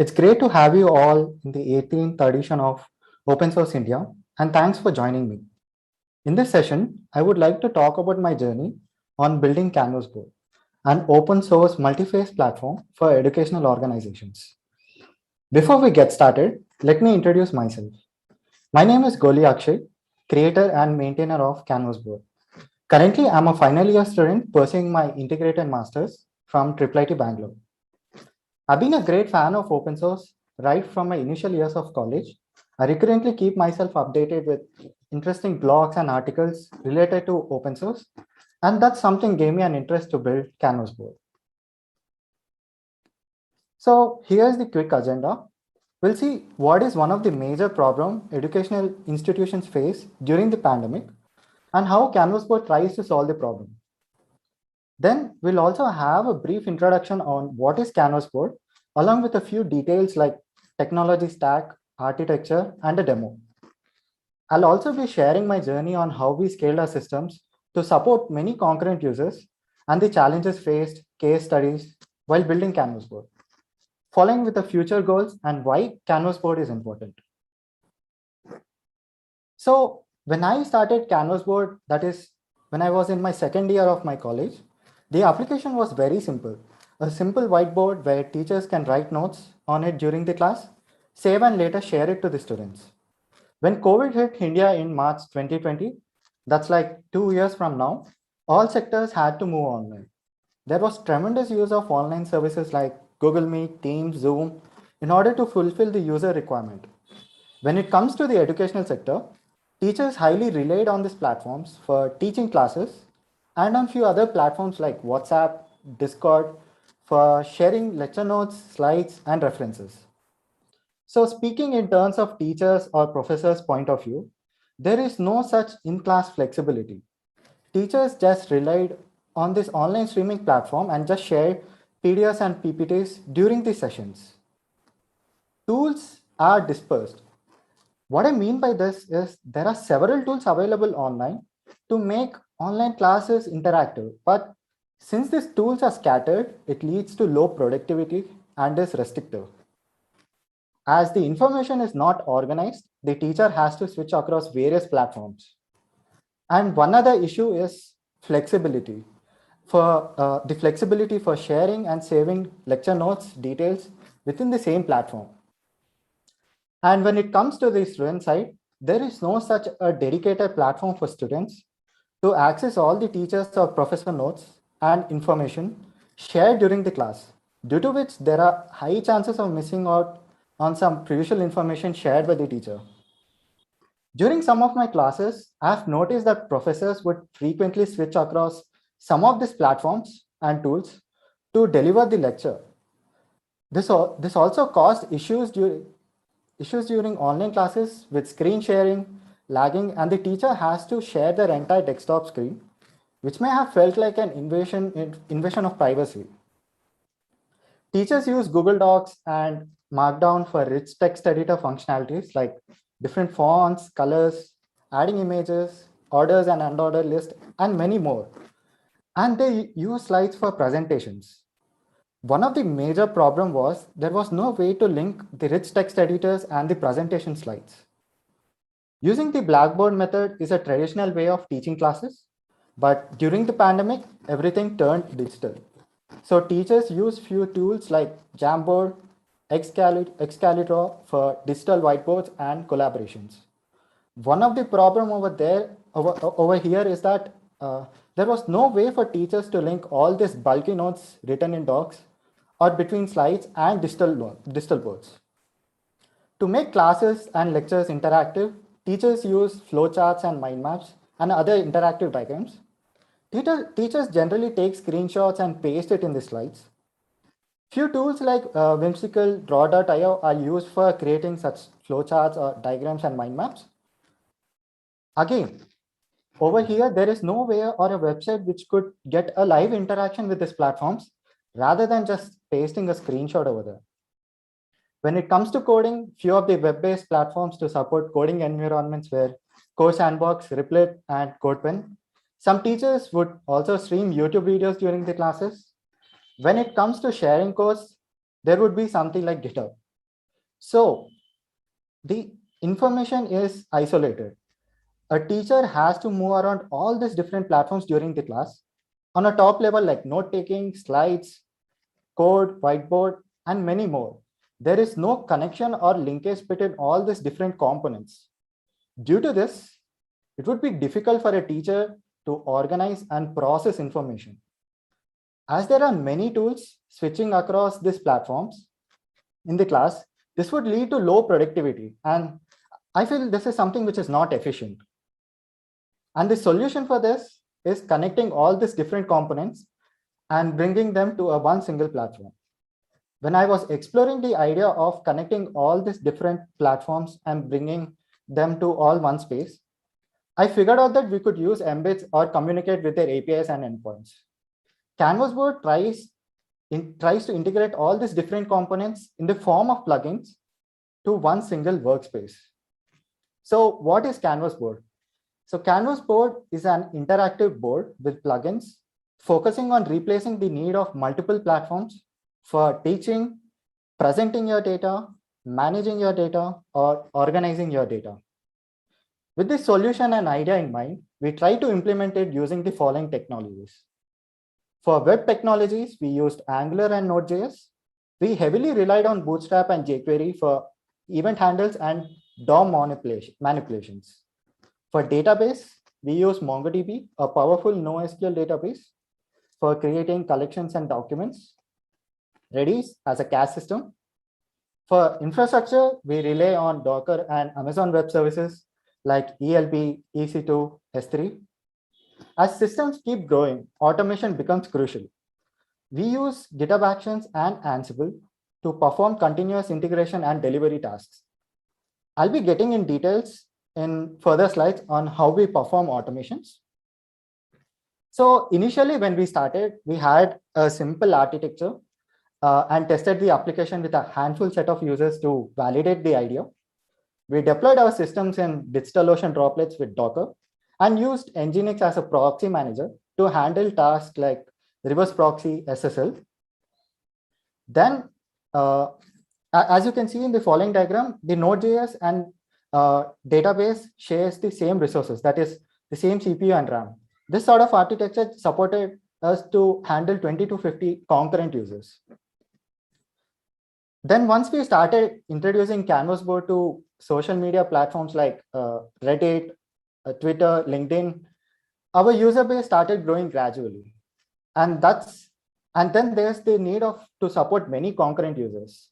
It's great to have you all in the 18th edition of Open Source India, and thanks for joining me. In this session, I would like to talk about my journey on building Canvas Board, an open source multi-phase platform for educational organizations. Before we get started, let me introduce myself. My name is Goli Akshay, creator and maintainer of Canvas Board. Currently, I'm a final year student pursuing my integrated masters from IIIT Bangalore. I've been a great fan of open source right from my initial years of college. I recurrently keep myself updated with interesting blogs and articles related to open source, and that's something gave me an interest to build Canvas board. So here's the quick agenda. We'll see what is one of the major problem educational institutions face during the pandemic and how Canvas board tries to solve the problem. Then we'll also have a brief introduction on what is Canvas board, along with a few details like technology stack, architecture, and a demo. I'll also be sharing my journey on how we scaled our systems to support many concurrent users and the challenges faced, case studies while building Canvas board, following with the future goals and why Canvas board is important. So when I started Canvas board, that is when I was in my second year of my college, the application was very simple. A simple whiteboard where teachers can write notes on it during the class, save and later share it to the students. When COVID hit India in March 2020, that's like 2 years from now, all sectors had to move online. There was tremendous use of online services like Google Meet, Teams, Zoom in order to fulfill the user requirement. When it comes to the educational sector, teachers highly relied on these platforms for teaching classes and on few other platforms like WhatsApp, Discord for sharing lecture notes, slides, and references. So speaking in terms of teachers or professors' point of view, there is no such in-class flexibility. Teachers just relied on this online streaming platform and just shared PDFs and PPTs during the sessions. Tools are dispersed. What I mean by this is there are several tools available online to make online classes interactive, but since these tools are scattered, it leads to low productivity and is restrictive. As the information is not organized, the teacher has to switch across various platforms. And one other issue is flexibility. For the flexibility for sharing and saving lecture notes details within the same platform. And when it comes to the student side, there is no such a dedicated platform for students to access all the teachers or professor notes and information shared during the class, due to which there are high chances of missing out on some crucial information shared by the teacher. During some of my classes, I've noticed that professors would frequently switch across some of these platforms and tools to deliver the lecture. This also caused issues during online classes with screen sharing, lagging, and the teacher has to share their entire desktop screen, which may have felt like an invasion of privacy. Teachers use Google Docs and Markdown for rich text editor functionalities like different fonts, colors, adding images, orders and unordered list, and many more. And they use slides for presentations. One of the major problem was there was no way to link the rich text editors and the presentation slides. Using the Blackboard method is a traditional way of teaching classes, but during the pandemic, everything turned digital. So teachers use few tools like Jamboard, Excalibur for digital whiteboards and collaborations. One of the problem over here is that there was no way for teachers to link all these bulky notes written in docs or between slides and digital boards. To make classes and lectures interactive, teachers use flowcharts and mind maps and other interactive diagrams. Teachers generally take screenshots and paste it in the slides. Few tools like Whimsical, Draw.io are used for creating such flowcharts or diagrams and mind maps. Again, over here, there is no way or a website which could get a live interaction with these platforms rather than just pasting a screenshot over there. When it comes to coding, few of the web-based platforms to support coding environments were Code Sandbox, Replit, and CodePen. Some teachers would also stream YouTube videos during the classes. When it comes to sharing codes, there would be something like GitHub. So the information is isolated. A teacher has to move around all these different platforms during the class on a top level like note taking, slides, code, whiteboard, and many more. There is no connection or linkage between all these different components. Due to this, it would be difficult for a teacher to organize and process information. As there are many tools switching across these platforms in the class, this would lead to low productivity. And I feel this is something which is not efficient. And the solution for this is connecting all these different components and bringing them to a one single platform. When I was exploring the idea of connecting all these different platforms and bringing them to all one space, I figured out that we could use embeds or communicate with their APIs and endpoints. Canvas board tries to integrate all these different components in the form of plugins to one single workspace. So what is Canvas board? So Canvas board is an interactive board with plugins focusing on replacing the need of multiple platforms for teaching, presenting your data, managing your data, or organizing your data. With this solution and idea in mind, we try to implement it using the following technologies. For web technologies, we used Angular and Node.js. We heavily relied on Bootstrap and jQuery for event handles and DOM manipulations. For database, we use MongoDB, a powerful NoSQL database for creating collections and documents. Redis as a cache system. For infrastructure, we rely on Docker and Amazon Web Services like ELB, EC2, S3. As systems keep growing, automation becomes crucial. We use GitHub Actions and Ansible to perform continuous integration and delivery tasks. I'll be getting in details in further slides on how we perform automations. So initially, when we started, we had a simple architecture and tested the application with a handful set of users to validate the idea. We deployed our systems in DigitalOcean Droplets with Docker and used Nginx as a proxy manager to handle tasks like reverse proxy SSL. Then, as you can see in the following diagram, the Node.js and database shares the same resources, that is the same CPU and RAM. This sort of architecture supported us to handle 20 to 50 concurrent users. Then once we started introducing Canvas board to social media platforms like Reddit, Twitter, LinkedIn, our user base started growing gradually. And then there's the need to support many concurrent users.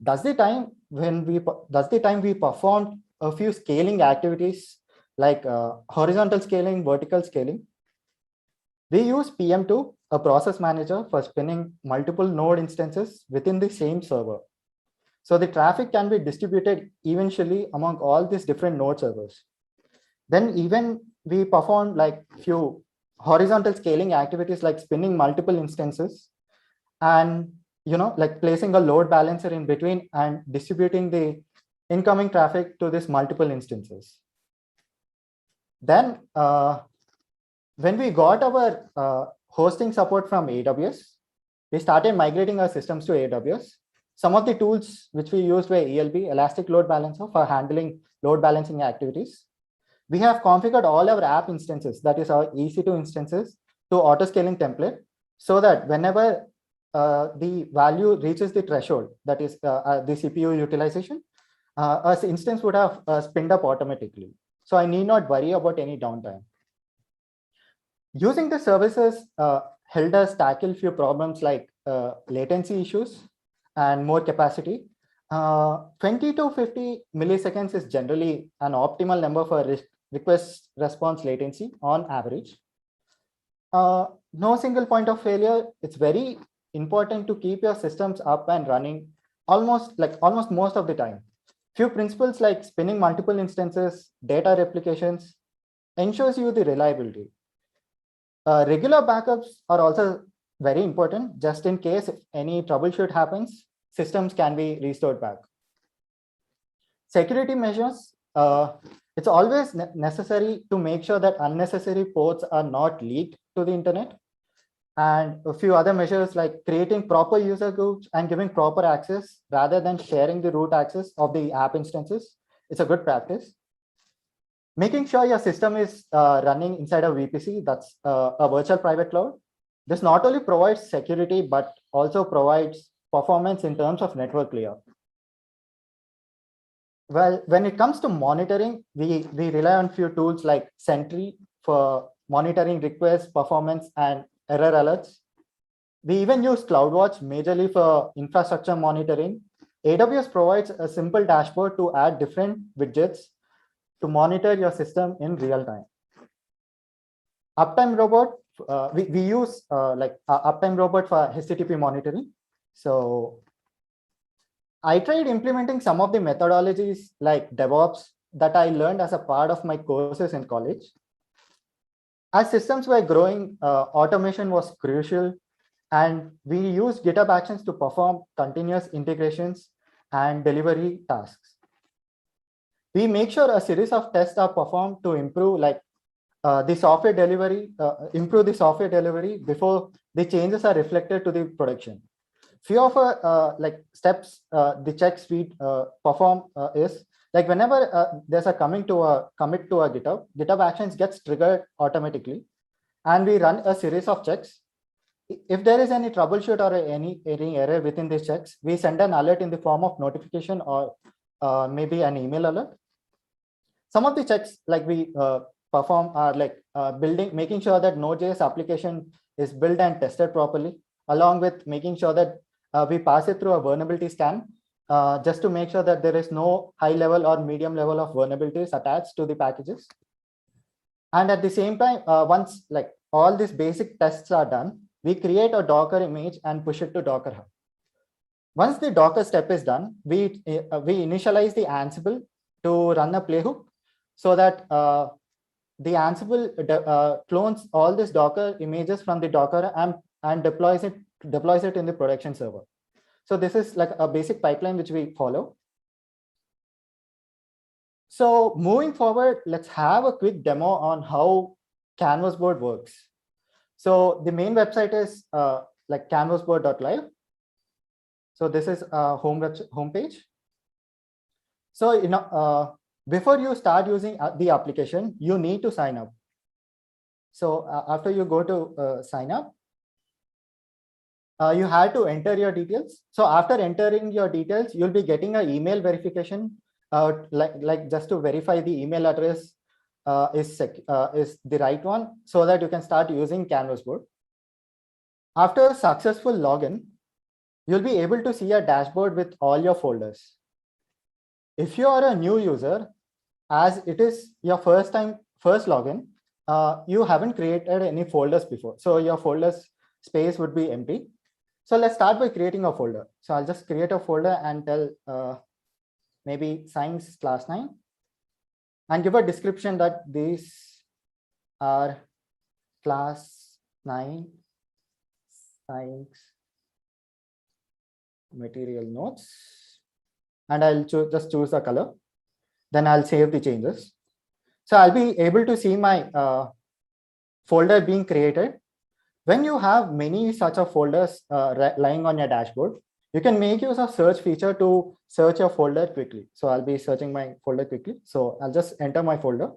Does the time we performed a few scaling activities like horizontal scaling, vertical scaling, we use PM2, a process manager, for spinning multiple node instances within the same server. So the traffic can be distributed eventually among all these different node servers. Then even we perform like few horizontal scaling activities like spinning multiple instances and like placing a load balancer in between and distributing the incoming traffic to these multiple instances. Then when we got our hosting support from AWS, we started migrating our systems to AWS. Some of the tools which we used were ELB, Elastic Load Balancer, for handling load balancing activities. We have configured all our app instances, that is our EC2 instances, to auto-scaling template, so that whenever the value reaches the threshold, that is the CPU utilization, our instance would have spinned up automatically. So I need not worry about any downtime. Using the services helped us tackle few problems like latency issues and more capacity. 20 to 50 milliseconds is generally an optimal number for request response latency on average. No single point of failure. It's very important to keep your systems up and running almost most of the time. Few principles like spinning multiple instances, data replications ensures you the reliability. Regular backups are also very important. Just in case if any troubleshoot happens, systems can be restored back. Security measures, it's always necessary to make sure that unnecessary ports are not leaked to the internet. and a few other measures like creating proper user groups and giving proper access rather than sharing the root access of the app instances. It's a good practice. Making sure your system is running inside a VPC, that's a virtual private cloud. This not only provides security, but also provides performance in terms of network layer. Well, when it comes to monitoring, we rely on few tools like Sentry for monitoring requests, performance, and error alerts. We even use CloudWatch majorly for infrastructure monitoring. AWS provides a simple dashboard to add different widgets to monitor your system in real time. Uptime Robot, we use Uptime Robot for HTTP monitoring. So I tried implementing some of the methodologies like DevOps that I learned as a part of my courses in college. As systems were growing, automation was crucial, and we used GitHub Actions to perform continuous integrations and delivery tasks. We make sure a series of tests are performed to improve the software delivery, improve the software delivery before the changes are reflected to the production. Few of our steps the checks we perform is like whenever there's a commit to a GitHub Actions gets triggered automatically, and we run a series of checks. If there is any troubleshoot or any error within these checks, we send an alert in the form of notification or maybe an email alert. Some of the checks like we perform are making sure that Node.js application is built and tested properly, along with making sure that we pass it through a vulnerability scan just to make sure that there is no high level or medium level of vulnerabilities attached to the packages. And at the same time, once all these basic tests are done, we create a Docker image and push it to Docker Hub. Once the Docker step is done, we initialize the Ansible to run a playhook so that the Ansible clones all these Docker images from the Docker and deploys it in the production server. So this is like a basic pipeline which we follow. So moving forward, let's have a quick demo on how Canvas board works. So the main website is canvasboard.live. So this is a home page. So before you start using the application, you need to sign up. So after you go to sign up, you have to enter your details. So after entering your details, you'll be getting an email verification, just to verify the email address is the right one, so that you can start using Canvas board. After successful login, you'll be able to see a dashboard with all your folders. If you are a new user, as it is your first login, you haven't created any folders before, so your folders space would be empty. So let's start by creating a folder. So I'll just create a folder and tell maybe science class 9 and give a description that these are class 9 science material notes, and I'll just choose the color. Then I'll save the changes. So I'll be able to see my folder being created. When you have many such of folders lying on your dashboard, you can make use of search feature to search your folder quickly. So I'll be searching my folder quickly. So I'll just enter my folder.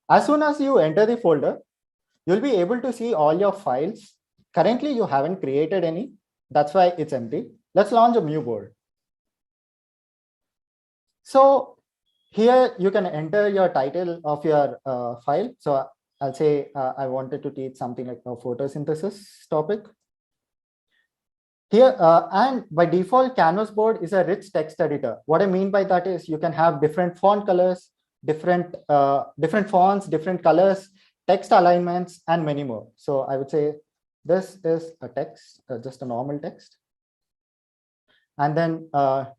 As soon as you enter the folder, you'll be able to see all your files. Currently, you haven't created any. That's why it's empty. Let's launch a new board. So here you can enter your title of your file. So I'll say I wanted to teach something like a photosynthesis topic. Here, and by default, Canvas board is a rich text editor. What I mean by that is you can have different font colors, different fonts, different colors, text alignments, and many more. So I would say this is a text, just a normal text. And then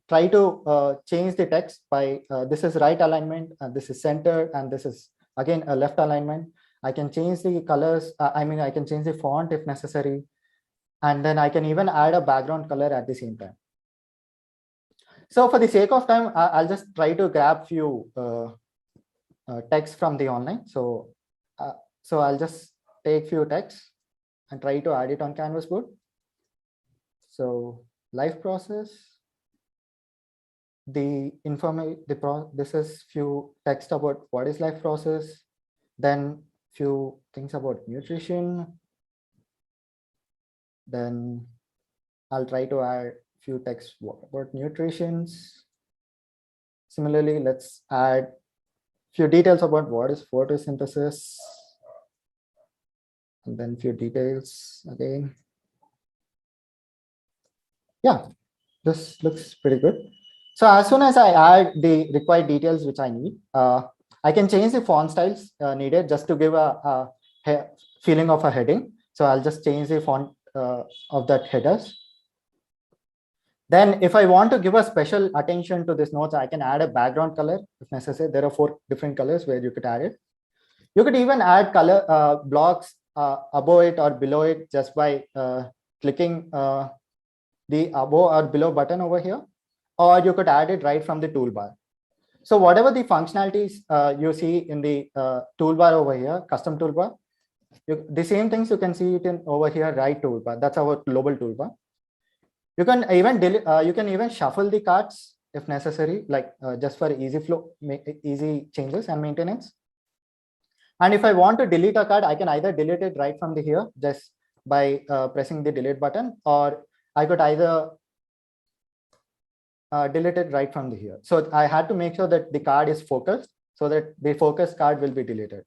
try to change the text by this is right alignment, and this is center, and this is again a left alignment. I can change the colors. I can change the font if necessary. And then I can even add a background color at the same time. So for the sake of time, I'll just try to grab few text from the online. So I'll just take few texts and try to add it on Canvas board. So live process, this is few text about what is life process, then few things about nutrition, then I'll try to add few text about nutrition. Similarly, let's add few details about what is photosynthesis, and then few details again. Yeah, this looks pretty good. So as soon as I add the required details which I need, I can change the font styles needed just to give a feeling of a heading. So I'll just change the font of that headers. Then if I want to give a special attention to this notes, I can add a background color if necessary. There are 4 different colors where you could add it. You could even add color blocks above it or below it just by clicking the above or below button over here, or you could add it right from the toolbar. So whatever the functionalities you see in the toolbar over here, custom toolbar, the same things you can see it in over here, right toolbar. That's our global toolbar. You can even shuffle the cards if necessary, like just for easy flow, easy changes and maintenance. And if I want to delete a card, I can either delete it right from the here just by pressing the delete button, or I could either delete it right from the here. So I had to make sure that the card is focused so that the focus card will be deleted.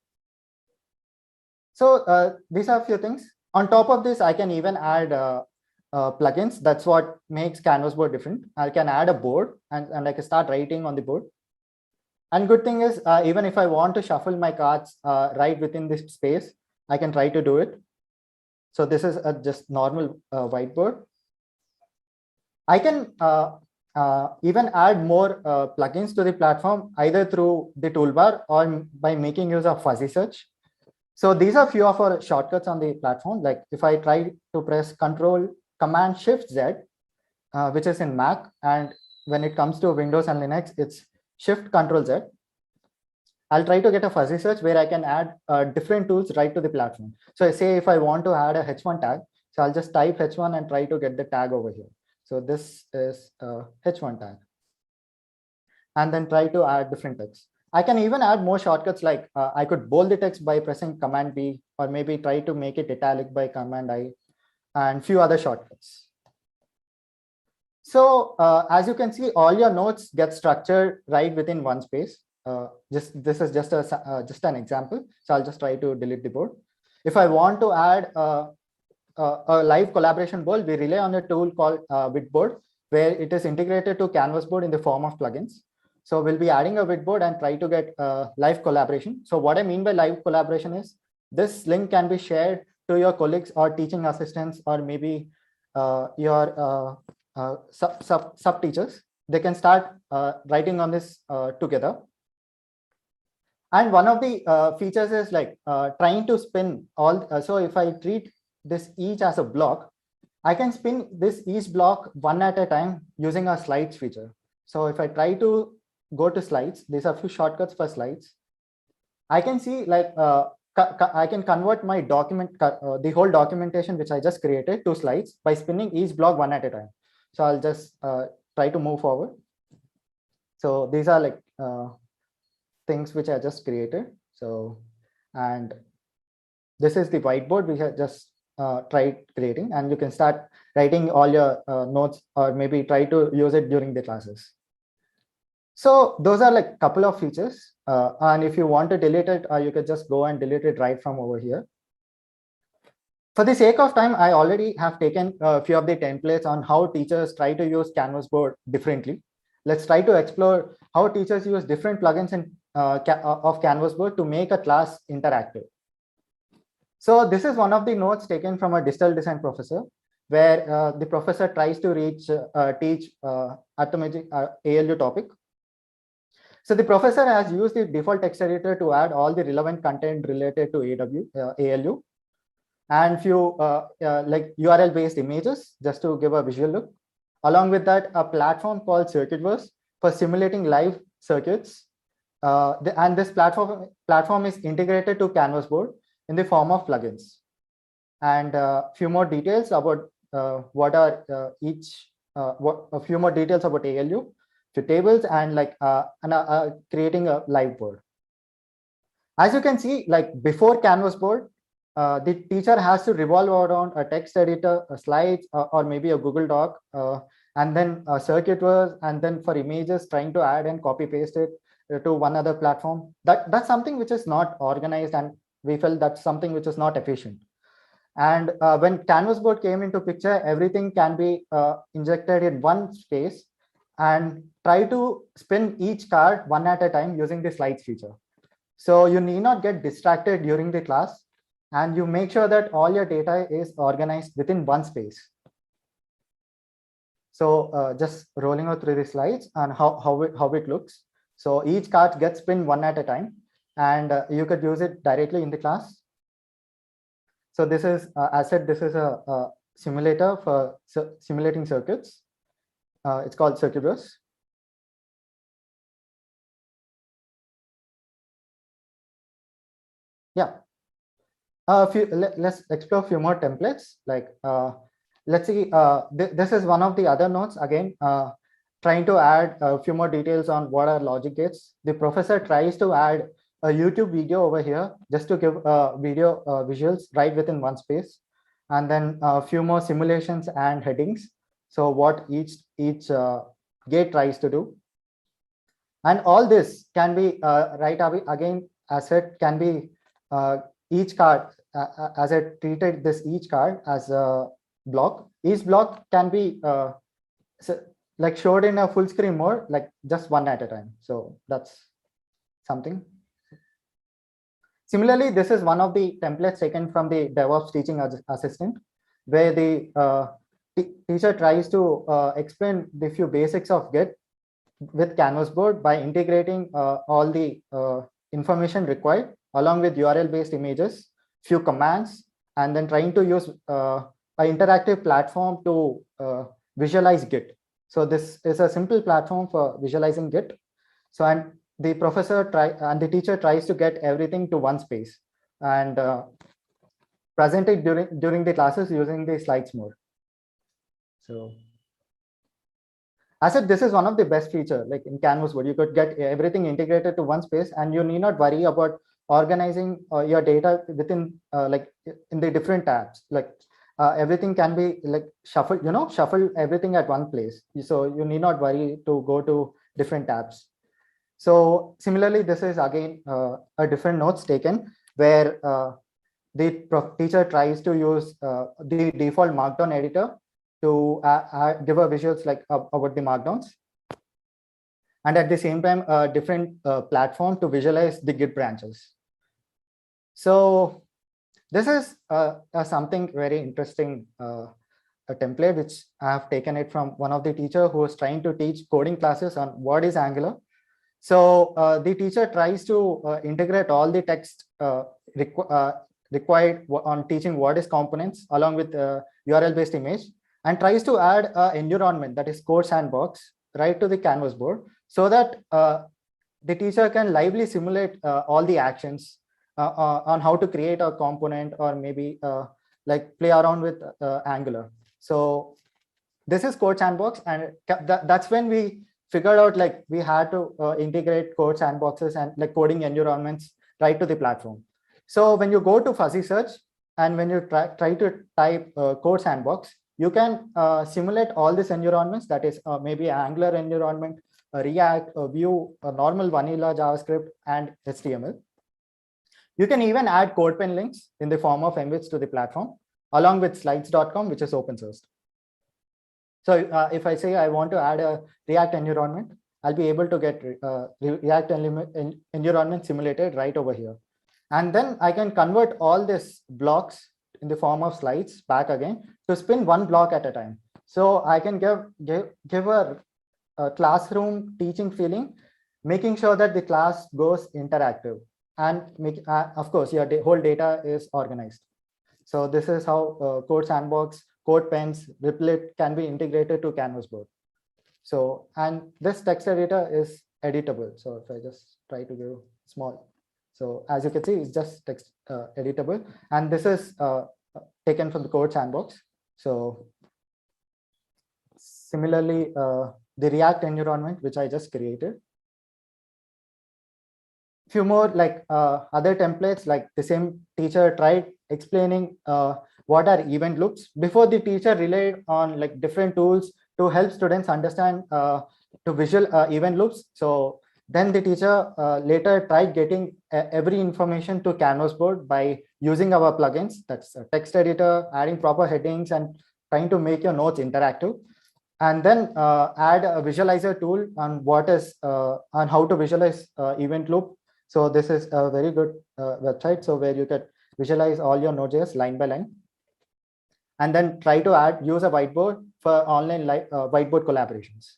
So these are a few things. On top of this, I can even add plugins. That's what makes Canvas board different. I can add a board and I can start writing on the board. And good thing is, even if I want to shuffle my cards right within this space, I can try to do it. So this is a just normal whiteboard. I can even add more plugins to the platform, either through the toolbar or by making use of fuzzy search. So these are few of our shortcuts on the platform. Like if I try to press Command Shift Z, which is in Mac, and when it comes to Windows and Linux, it's Shift Control Z. I'll try to get a fuzzy search where I can add different tools right to the platform. So say if I want to add a H1 tag, so I'll just type H1 and try to get the tag over here. So this is a H1 tag. And then try to add different text. I can even add more shortcuts, like I could bold the text by pressing Command B, or maybe try to make it italic by Command I, and few other shortcuts. So as you can see, all your notes get structured right within one space. This is just an example. So I'll just try to delete the board. If I want to add a live collaboration board, we rely on a tool called Whitboard, where it is integrated to Canvas board in the form of plugins. So we'll be adding a Whitboard and try to get live collaboration. So what I mean by live collaboration is this link can be shared to your colleagues or teaching assistants, or maybe your sub teachers. They can start writing on this together. And one of the features is like trying to spin all. So if I treat this each as a block, I can spin this each block one at a time using a slides feature. So if I try to go to slides, these are a few shortcuts for slides. I can see like I can convert my document, the whole documentation which I just created, to slides by spinning each block one at a time. So I'll just try to move forward. So these are like things which I just created. So, and this is the whiteboard we have just tried creating, and you can start writing all your notes, or maybe try to use it during the classes. So those are like a couple of features. And if you want to delete it, you could just go and delete it right from over here. For the sake of time, I already have taken a few of the templates on how teachers try to use Canvas board differently. Let's try to explore how teachers use different plugins in, of Canvas board to make a class interactive. So this is one of the notes taken from a digital design professor, where the professor tries to teach arithmetic ALU topic. So the professor has used the default text editor to add all the relevant content related to ALU, and few like URL based images just to give a visual look. Along with that, a platform called Circuitverse for simulating live circuits. And this platform is integrated to Canvas board in the form of plugins. and a few more details about what are a few more details about ALU, few tables, and creating a live board. As you can see, like before Canvas board, the teacher has to revolve around a text editor, a slides, or maybe a Google Doc, and then a circuit was, and then for images, trying to add and copy paste it to one other platform. That's something which is not organized, and we felt that's something which is not efficient. And when Canvas board came into picture, everything can be injected in one space, and try to spin each card one at a time using the slides feature. So you need not get distracted during the class, and you make sure that all your data is organized within one space. So just rolling out through the slides and how it looks. So each card gets pinned one at a time, and you could use it directly in the class. So this is, as said, this is a simulator for simulating circuits. It's called Circuitous. Yeah. Let's explore a few more templates. Like, let's see, this is one of the other notes. Again, trying to add a few more details on what are logic gates. The professor tries to add a YouTube video over here just to give video visuals right within one space, and then a few more simulations and headings. So what each gate tries to do, and all this can be right away again, as it can be each card, as I treated this each card as a block. Each block can be like showed in a full screen mode, like just one at a time. So that's something. Similarly, this is one of the templates taken from the DevOps teaching assistant, where the teacher tries to explain the few basics of Git with Canvas board by integrating all the information required along with URL-based images, few commands, and then trying to use an interactive platform to visualize Git. So this is a simple platform for visualizing Git. So, and the professor and the teacher tries to get everything to one space and present it during the classes using the slides mode. So, as I said, this is one of the best features, like in Canvas board, you could get everything integrated to one space, and you need not worry about organizing your data within like in the different tabs. Like everything can be like shuffled, shuffle everything at one place. So you need not worry to go to different tabs. So similarly, this is again a different notes taken where the teacher tries to use the default Markdown editor to give a visuals like about the Markdowns, and at the same time a different platform to visualize the Git branches. So this is something very interesting, a template which I have taken it from one of the teacher who was trying to teach coding classes on what is Angular. So the teacher tries to integrate all the text required on teaching what is components along with URL-based image, and tries to add an environment, that is Code Sandbox, right to the Canvas board, so that the teacher can lively simulate all the actions on how to create a component, or maybe like play around with Angular. So this is Code Sandbox, and that's when we figured out like we had to integrate code sandboxes and like coding environments right to the platform. So when you go to fuzzy search and when you try to type Code Sandbox, you can simulate all these environments, that is maybe Angular environment, React, Vue, normal vanilla JavaScript, and HTML. You can even add CodePen links in the form of embeds to the platform, along with slides.com, which is open source. So if I say I want to add a React environment, I'll be able to get React environment simulated right over here. And then I can convert all these blocks in the form of slides back again to spin one block at a time. So I can give a classroom teaching feeling, making sure that the class goes interactive, and of course your whole data is organized. So this is how Code Sandbox, CodePens, Replit can be integrated to Canvas board. So, and this text editor is editable. So if I just try to go small, so as you can see, it's just text editable. And this is taken from the code sandbox. So similarly, the React environment, which I just created. Few more like other templates, like the same teacher tried explaining what are event loops. Before, the teacher relied on like different tools to help students understand to visual event loops. So then the teacher later tried getting every information to Canvas board by using our plugins. That's a text editor, adding proper headings, and trying to make your notes interactive. And then add a visualizer tool on what is on how to visualize event loop. So this is a very good website. So where you can visualize all your Node.js line by line, and then try to use a whiteboard for online whiteboard collaborations.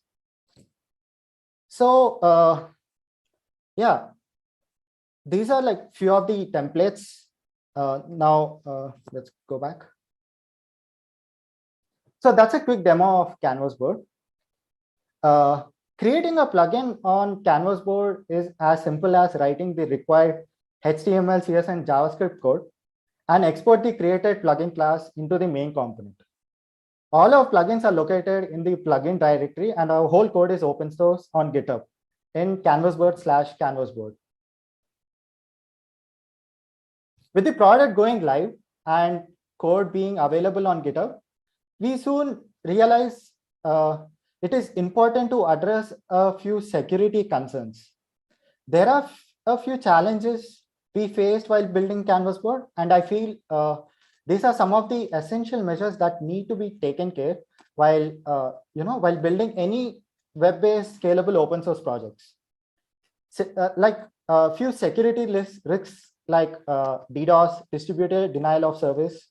So yeah, these are like few of the templates. Now let's go back. So that's a quick demo of Canvas board. Creating a plugin on Canvas board is as simple as writing the required HTML, CSS, and JavaScript code and export the created plugin class into the main component. All our plugins are located in the plugin directory, and our whole code is open source on GitHub in canvasboard/canvasboard. With the product going live and code being available on GitHub, we soon realize it is important to address a few security concerns. There are a few challenges we faced while building Canvas board, and I feel these are some of the essential measures that need to be taken care while while building any web-based scalable open source projects. So, like a few security risks like DDoS, distributed denial of service.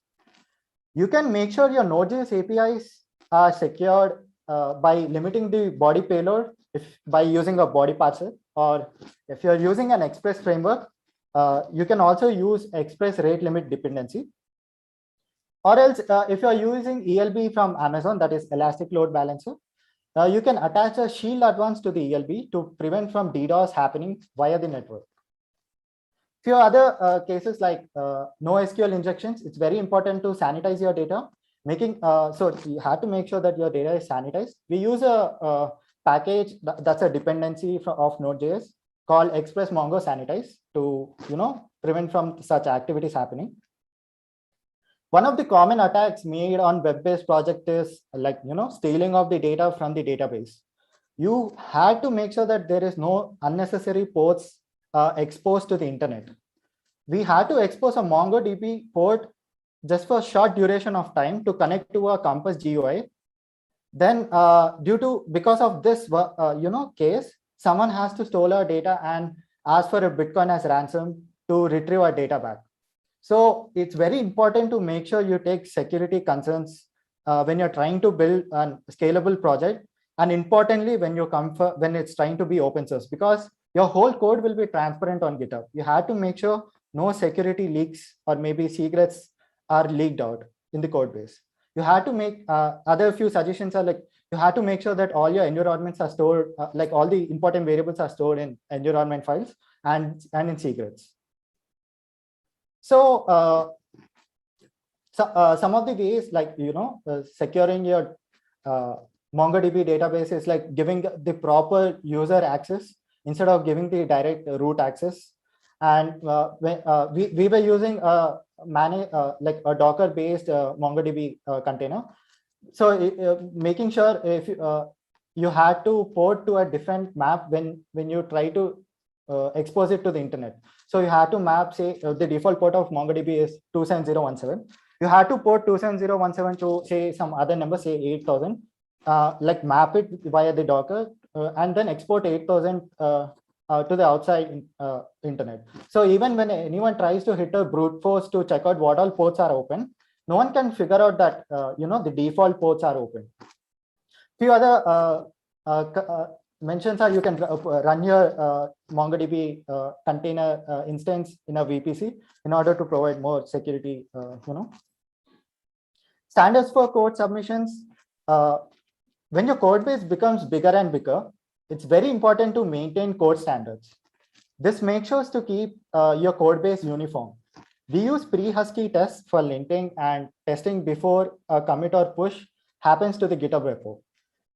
You can make sure your Node.js APIs are secured by limiting the body payload by using a body parser, or if you're using an Express framework, you can also use Express rate limit dependency. Or else, if you're using ELB from Amazon, that is Elastic Load Balancer, you can attach a shield advance to the ELB to prevent from DDoS happening via the network. Few other cases like NoSQL injections, it's very important to sanitize your data. So you have to make sure that your data is sanitized. We use a package that's a dependency of Node.js called Express Mongo Sanitize to prevent from such activities happening. One of the common attacks made on web-based project is like stealing of the data from the database. You had to make sure that there is no unnecessary ports exposed to the internet. We had to expose a MongoDB port just for a short duration of time to connect to a Compass GUI. Then because of this case, someone has to steal our data and ask for a Bitcoin as ransom to retrieve our data back. So it's very important to make sure you take security concerns when you're trying to build a scalable project, and importantly when it's trying to be open source, because your whole code will be transparent on GitHub. You have to make sure no security leaks or maybe secrets are leaked out in the code base. You have to make other few suggestions are like you have to make sure that all your environments are stored, like all the important variables are stored in environment files and in secrets. So, some of the ways like securing your MongoDB database is like giving the proper user access instead of giving the direct root access. And we were using like a Docker based MongoDB container. So making sure if you had to port to a different map when you try to expose it to the internet. So you have to map, say the default port of MongoDB is 27017. You have to port 27017 to say some other number, say 8000, like map it via the Docker and then export 8000 to the outside internet. So even when anyone tries to hit a brute force to check out what all ports are open, no one can figure out that the default ports are open. Few other mentions are you can run your MongoDB container instance in a VPC in order to provide more security. Standards for code submissions. When your code base becomes bigger and bigger, it's very important to maintain code standards. This makes sure to keep your code base uniform. We use pre-Husky tests for linting and testing before a commit or push happens to the GitHub repo.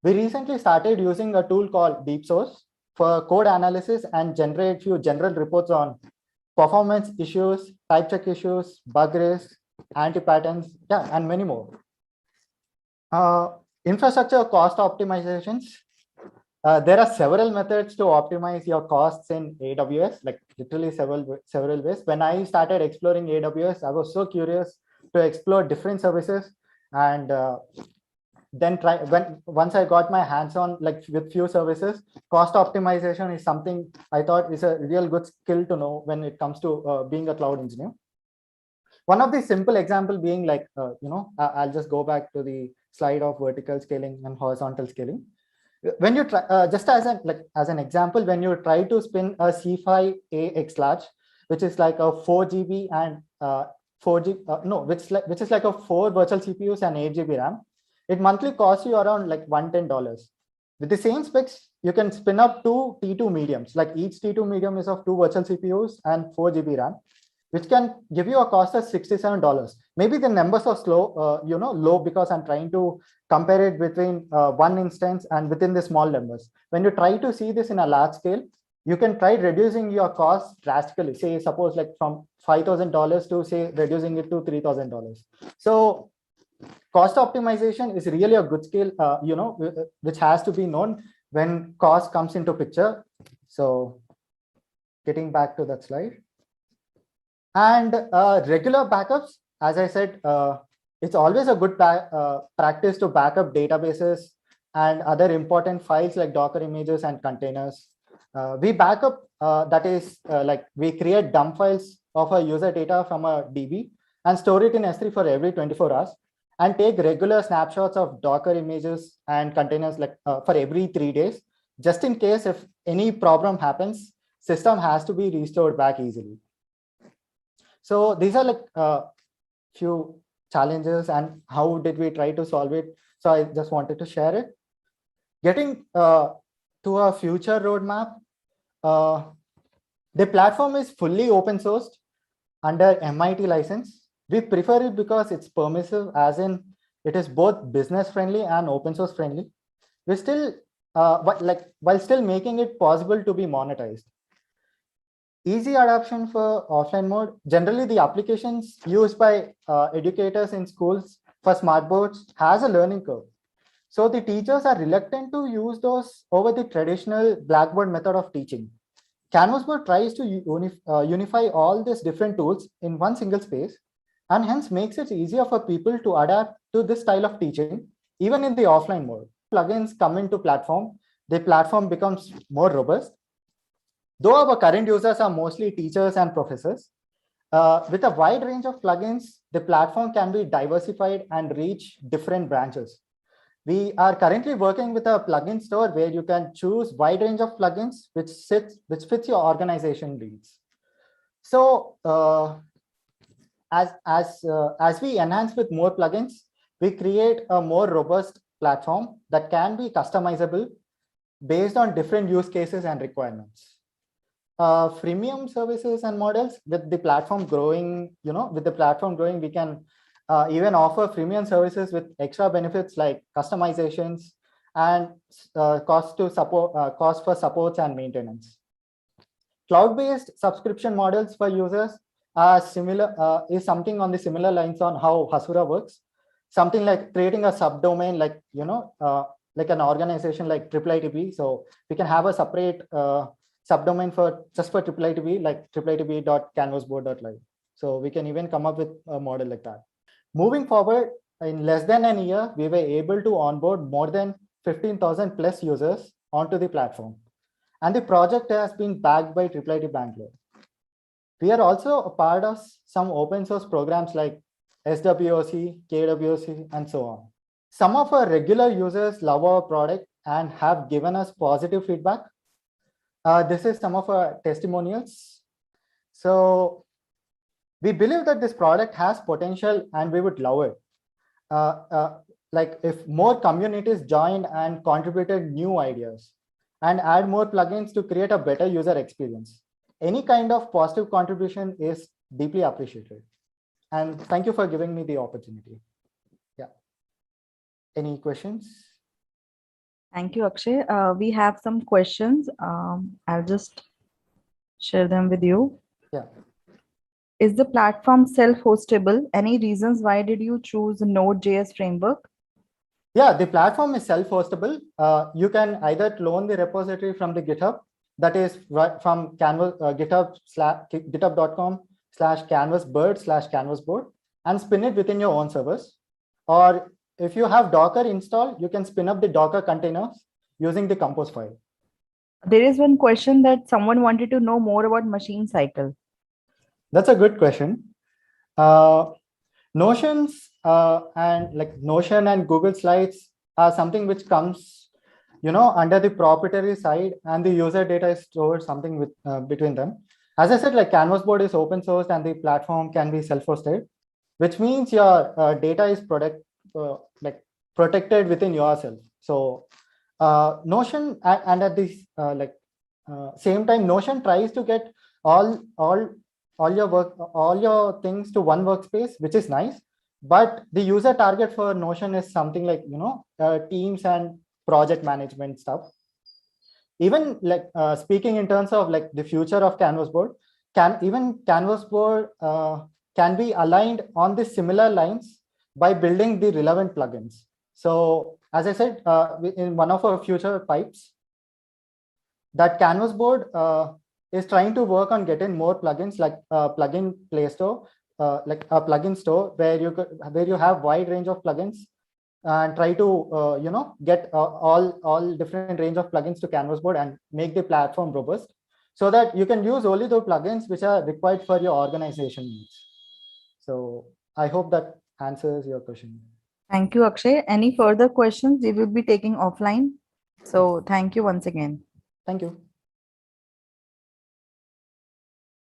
We recently started using a tool called DeepSource for code analysis and generate few general reports on performance issues, type check issues, bug risks, anti-patterns, yeah, and many more. Infrastructure cost optimizations. There are several methods to optimize your costs in AWS, like literally several ways. When I started exploring AWS, I was so curious to explore different services, and then once I got my hands on like with few services, cost optimization is something I thought is a real good skill to know when it comes to being a cloud engineer. One of the simple example being like, I'll just go back to the slide of vertical scaling and horizontal scaling. When you try, just as an example, when you try to spin a C5A X large, which is like a 4 GB and 4G, which is like a 4 virtual CPUs and 8 GB RAM, it monthly costs you around like $110. With the same specs, you can spin up two T2 mediums, like each T2 medium is of 2 virtual CPUs and 4 GB RAM, which can give you a cost of $67. Maybe the numbers are low because I'm trying to compare it between one instance and within the small numbers. When you try to see this in a large scale, you can try reducing your costs drastically. Say, suppose like from $5,000 to say reducing it to $3,000. So cost optimization is really a good skill, which has to be known when cost comes into picture. So getting back to that slide. And regular backups, as I said, it's always a good practice to backup databases and other important files like Docker images and containers. We backup, that is like we create dump files of a user data from a DB and store it in S3 for every 24 hours and take regular snapshots of Docker images and containers like for every 3 days, just in case if any problem happens, system has to be restored back easily. So these are like a few challenges and how did we try to solve it. So I just wanted to share it. Getting to a future roadmap, the platform is fully open sourced under MIT license. We prefer it because it's permissive, as in it is both business friendly and open source friendly. We still, while still making it possible to be monetized. Easy adoption for offline mode. Generally, the applications used by educators in schools for smart boards has a learning curve. So the teachers are reluctant to use those over the traditional Blackboard method of teaching. Canvas board tries to unify all these different tools in one single space, and hence makes it easier for people to adapt to this style of teaching, even in the offline mode. Plugins come into platform, the platform becomes more robust. Though our current users are mostly teachers and professors, with a wide range of plugins, the platform can be diversified and reach different branches. We are currently working with a plugin store where you can choose wide range of plugins which fits your organization needs. So as we enhance with more plugins, we create a more robust platform that can be customizable based on different use cases and requirements. Freemium services and models, with the platform growing, we can even offer freemium services with extra benefits like customizations and cost for supports and maintenance. Cloud-based subscription models for users are similar, is something on the similar lines on how Hasura works. Something like creating a subdomain, like like an organization like IIITB. So we can have a separate subdomain for IIITB, like IIITB.canvasboard.live. So we can even come up with a model like that. Moving forward, in less than a year, we were able to onboard more than 15,000 plus users onto the platform. And the project has been backed by IIIT Bangalore. We are also a part of some open source programs like SWOC, KWOC, and so on. Some of our regular users love our product and have given us positive feedback. This is some of our testimonials. So we believe that this product has potential and we would love it. Like if more communities joined and contributed new ideas and add more plugins to create a better user experience. Any kind of positive contribution is deeply appreciated. And thank you for giving me the opportunity. Yeah. Any questions? Thank you, Akshay. We have some questions. I'll just share them with you. Yeah. Is the platform self-hostable? Any reasons why did you choose Node.js framework? Yeah, the platform is self-hostable. You can either clone the repository from the GitHub, that is right from Canvas, github.com/canvasbird/canvasboard, and spin it within your own servers. Or if you have Docker installed, you can spin up the Docker containers using the compose file. There is one question that someone wanted to know more about machine cycle. That's a good question. Notions and like Notion and Google Slides are something which comes, under the proprietary side, and the user data is stored something with between them. As I said, like Canvas board is open source and the platform can be self-hosted, which means your data is protected within yourself. So Notion and at this same time, Notion tries to get all your things to one workspace, which is nice. But the user target for Notion is something like teams and project management stuff. Even like speaking in terms of like the future of Canvas board, Canvas board can be aligned on the similar lines by building the relevant plugins. So as I said, in one of our future pipes, that Canvas board is trying to work on getting more plugins, like plugin play store, like a plugin store where you have wide range of plugins, and try to get all different range of plugins to Canvas board and make the platform robust, so that you can use only the plugins which are required for your organization needs. So I hope that answers your question. Thank you, Akshay. Any further questions we will be taking offline. So thank you once again. Thank you.